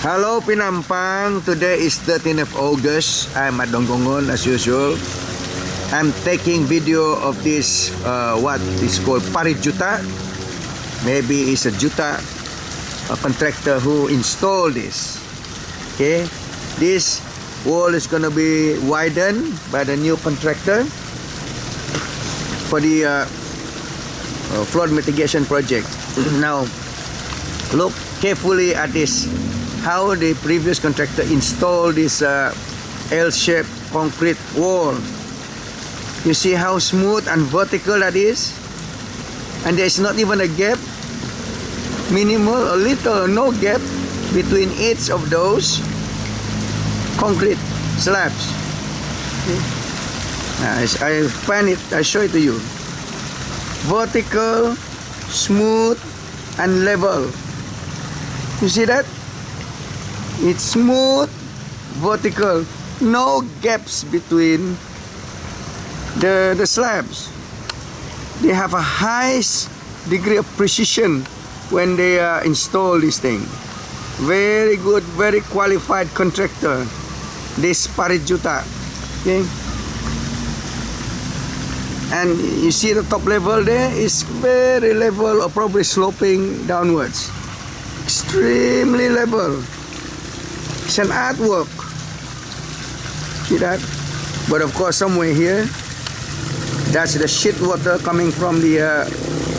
Hello Pinampang, today is 13th of August. I'm at Donggongon as usual. I'm taking video of this what is called Parijuta. Maybe it's a Juta, a contractor who installed this. Okay, this wall is gonna be widened by the new contractor for the flood mitigation project. Now look carefully at this, how the previous contractor installed this L-shaped concrete wall. You see how smooth and vertical that is, and there's not even a gap, minimal, a little or no gap between each of those concrete slabs. I find it, I show it to you. Vertical, smooth and level. You see that? It's smooth, vertical, no gaps between the slabs. They have a high degree of precision when they install this thing. Very good, very qualified contractor, this Parijuta. Okay, and you see the top level there is very level or probably sloping downwards. Extremely level. It's an artwork. See that? But of course somewhere here, that's the shit water coming from the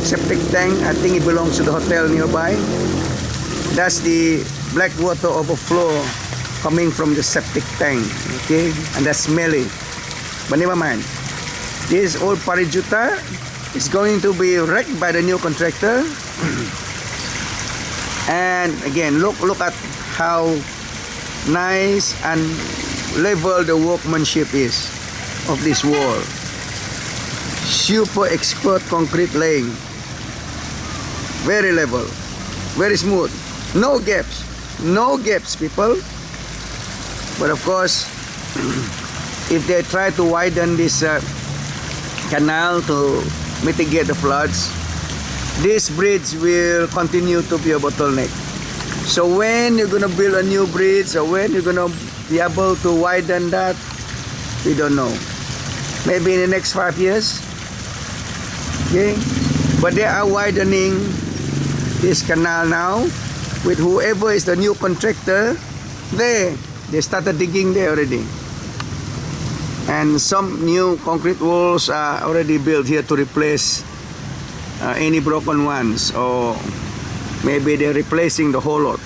septic tank. I think it belongs to the hotel nearby. That's the black water overflow coming from the septic tank. Okay, and that's smelly. But never mind. This old Parijuta is going to be wrecked by the new contractor. And again, look at how nice and level the workmanship is of this wall. Super expert concrete laying. Very level, very smooth. No gaps, people. But of course, if they try to widen this canal to mitigate the floods, this bridge will continue to be a bottleneck. So when you're gonna build a new bridge, or when you're gonna be able to widen that, we don't know. Maybe in the next 5 years. Okay, but they are widening this canal now with whoever is the new contractor. They started digging there already, and some new concrete walls are already built here to replace any broken ones, or maybe they're replacing the whole lot,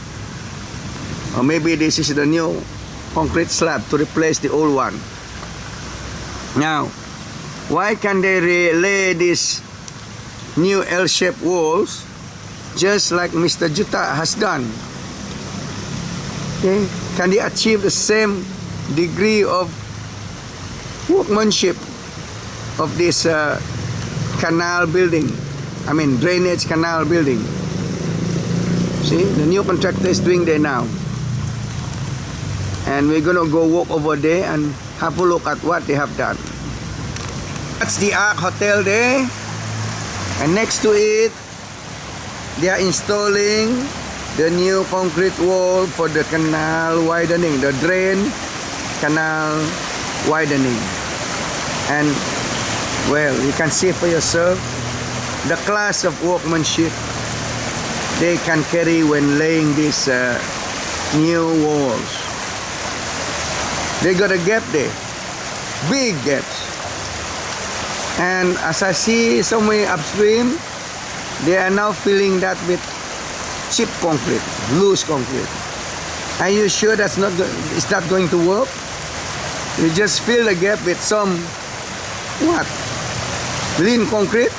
or maybe this is the new concrete slab to replace the old one. Now, why can't they lay these new L-shaped walls just like Mr. Juta has done? Okay, can they achieve the same degree of workmanship of this canal building? I mean drainage canal building. See, the new contractor is doing there now, and we're gonna go walk over there and have a look at what they have done. That's the Ark Hotel there, and next to it they are installing the new concrete wall for the canal widening, the drain canal widening. And well, you can see for yourself the class of workmanship they can carry when laying these new walls. They got a gap there, big gaps. And as I see somewhere upstream, they are now filling that with cheap concrete, loose concrete. Are you sure that's not is that going to work? You just fill the gap with some what? Lean concrete?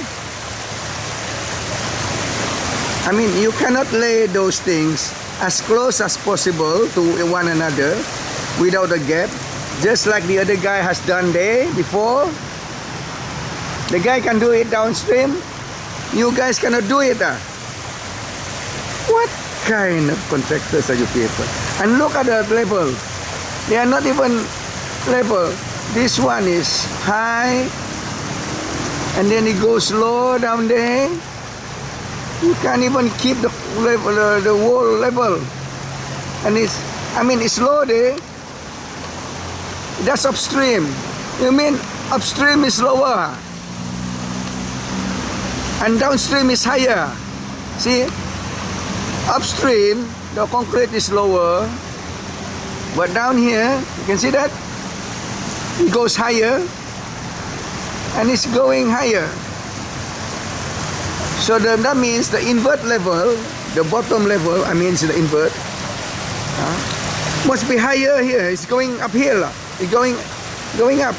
I mean, you cannot lay those things as close as possible to one another without a gap, just like the other guy has done there before. The guy can do it downstream. You guys cannot do it. What kind of contractors are you people? And look at the level. They are not even level. This one is high, and then it goes low down there. You can't even keep the level, the wall level. And it's low there. That's upstream. You mean upstream is lower and downstream is higher. See, upstream the concrete is lower, but down here you can see that it goes higher and it's going higher. So that means the invert level, the bottom level, the invert, must be higher here. It's going uphill. It's going up.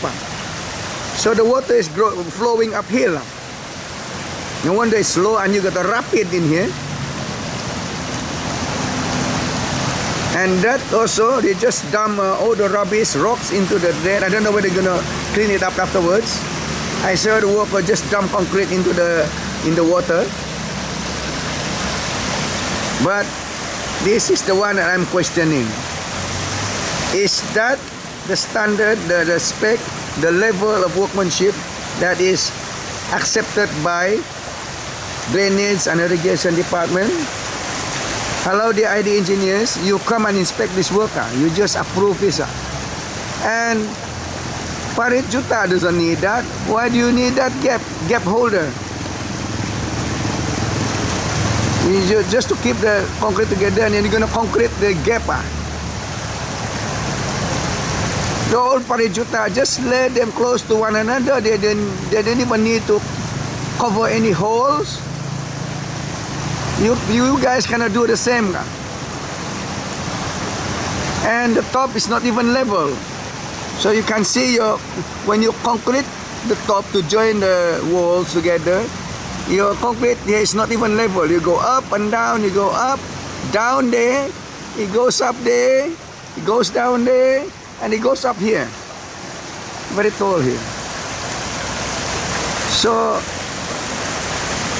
So the water is flowing uphill. No wonder it's slow, and you got a rapid in here. And that also, they just dump all the rubbish, rocks into the drain. I don't know whether they're gonna clean it up afterwards. I saw the worker just dump concrete in the water. But this is the one that I'm questioning. Is that the standard, the spec, the level of workmanship that is accepted by Drainage and Irrigation Department? Hello, the ID engineers, you come and inspect this work. You just approve this. And Parit Juta doesn't need that. Why do you need that gap holder? Just to keep the concrete together, and then you're gonna concrete the gap. The old Parit Juta, just let them close to one another. They didn't even need to cover any holes. You guys cannot do the same. And the top is not even level. So you can see when you concrete the top to join the walls together, your concrete here is not even level. You go up and down, you go up, down there, it goes up there, it goes down there, and it goes up here. Very tall here. So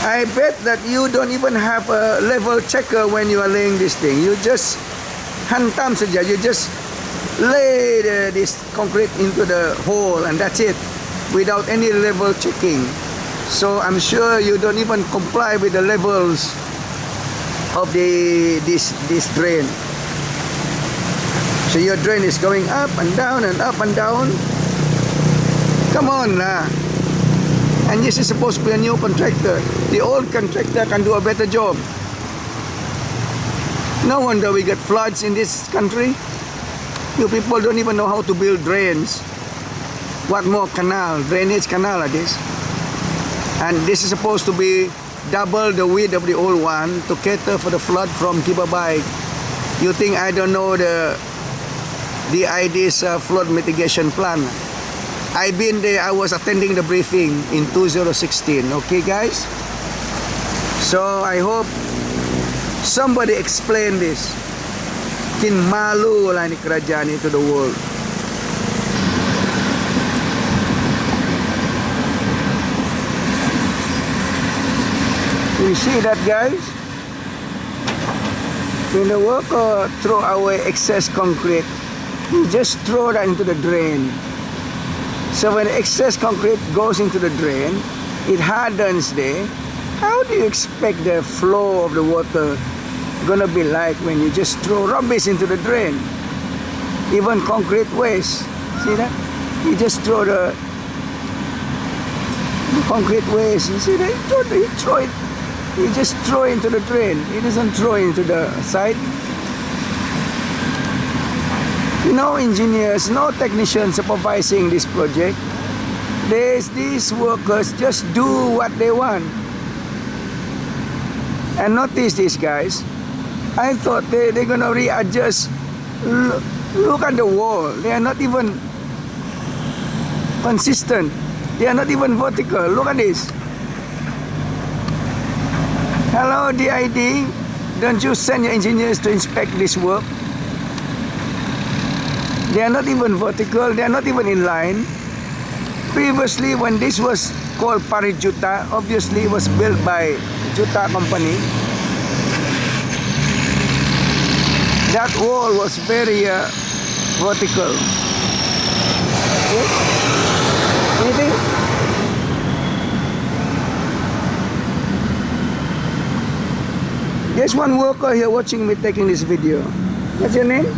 I bet that you don't even have a level checker when you are laying this thing. You just hantam saja. You just lay this concrete into the hole, and that's it, without any level checking. So I'm sure you don't even comply with the levels of this drain. So your drain is going up and down and up and down. Come on lah. And this is supposed to be a new contractor. The old contractor can do a better job. No wonder we get floods in this country. You people don't even know how to build drains. What more canal, drainage canal like this? And this is supposed to be double the width of the old one to cater for the flood from Kibabai. You think I don't know the ID's flood mitigation plan? I've been there. I was attending the briefing in 2016. Okay, guys? So I hope somebody explain this. Kin malu lah ni kerajaan ni to the world. You see that, guys? When the worker throw away excess concrete, you just throw that into the drain. So when excess concrete goes into the drain, it hardens there. How do you expect the flow of the water gonna be like when you just throw rubbish into the drain? Even concrete waste. See that? You just throw the concrete waste. You see that? You throw it. You just throw it into the drain. It doesn't throw into the side. No engineers, no technicians supervising this project. These workers just do what they want. And notice this, guys. I thought they're gonna readjust. Look at the wall. They are not even consistent. They are not even vertical. Look at this. Hello, DID. Don't you send your engineers to inspect this work? They are not even vertical. They are not even in line. Previously, when this was called Parit Juta, obviously it was built by Juta company. That wall was very vertical. Okay? Anything? There's one worker here watching me taking this video. What's your name?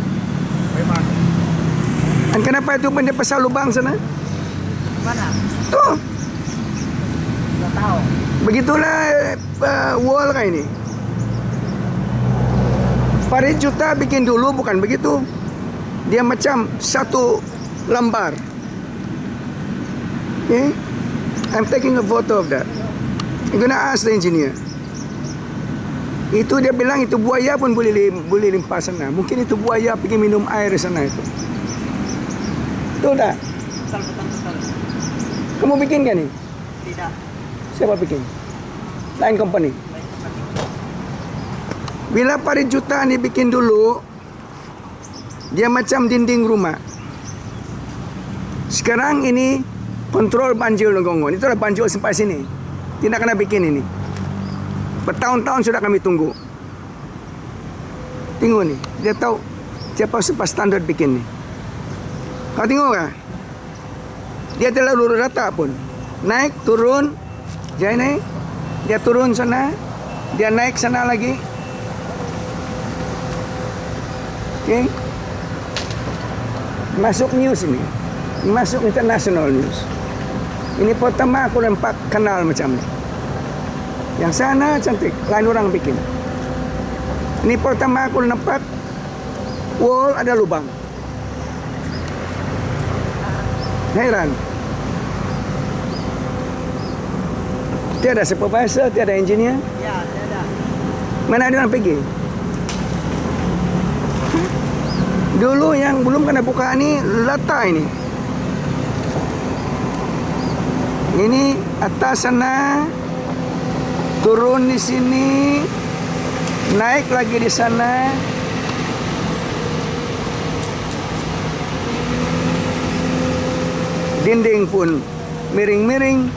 Memang. And kenapa itu benda pasal lubang sana? Mana? Tuh, Nggak tahu. begitulah wall kayak ini. 4 juta bikin dulu, bukan begitu. Dia macam satu lembar. Okay, I'm taking a photo of that. I'm gonna ask the engineer. Itu dia bilang itu buaya pun boleh limpah sana. Mungkin itu buaya pergi minum air di sana itu. Betul tak? Betul. Kamu bikin kan ni? Tidak. Siapa bikin? Lain company. Bila 4 juta ni bikin dulu, dia macam dinding rumah. Sekarang ini kontrol banjir Donggongon. Itulah banjir sampai sini. Tidak kena bikin ini. Bertahun-tahun sudah kami tunggu. Tengok ni, dia tahu siapa standar bikin ni. Kau tengok kan? Dia telah lurus rata pun. Naik, turun, dia naik, dia turun sana, dia naik sana lagi. Okay? Masuk news ini. Masuk international news. Ini pertama aku nampak kanal macam ni. Yang sana cantik, lain orang bikin. Ini pertama aku nampak wall ada lubang. Heran. Tiada supervisor, tiada engineer. Ya, ada. Mana ada orang pergi? Dulu yang belum kena buka ni lata ini. Ini atas sana, turun di sini, naik lagi di sana. Dinding pun miring-miring.